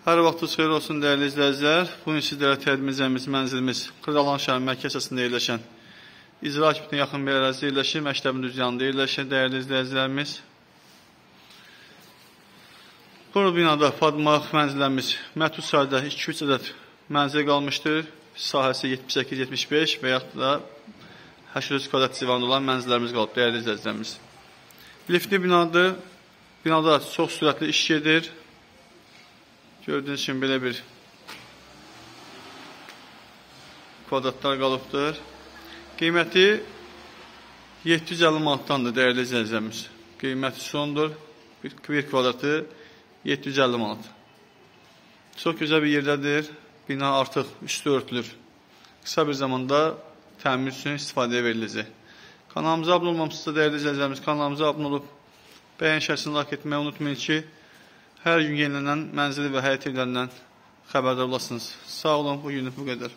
Hər vaxtınız xeyir olsun dəyərli izləyicilər. Bugün sizlərə təqdim edəcəyimiz mənzilimiz Xırdalan şəhər mərkəzində yerləşən icra hakimiyyətinə yaxın bir ərazidə yerləşir, məktəbin düz yanında yerləşir dəyərli izləyicilərimiz. Bu binada fadmaq mənzillərimiz məhdud sayda 2-3 ədəd mənzil qalmışdır. Sahəsi 78-75 və yaxud da 800 kvadrat civarında olan mənzillərimiz qalıb dəyərli izləyicilərimiz. Liftli binadır. Binada çox sürətli iş gedir. Gördüğünüz kimi belə bir kvadratlar qalıbdır. Qiyməti 750 manatdandır dəyərli izləyicilərimiz. Qiyməti sondur. Bir kvadratı 750 manat. Çox gözəl bir yerdədir. Bina artıq üstü örtülür. Qısa bir zamanda təmir üçün istifadəyə veriləcək. Kanalımıza abunə olmamışsınızsa dəyərli izləyicilərimiz, kanalımıza abunə olub bəyən şərsini like etməyi unutmayın ki, hər gün yenilənən mənzili və həyət evlərindən xəbərdar olasınız. Sağ olun, bu günlük bu qədər.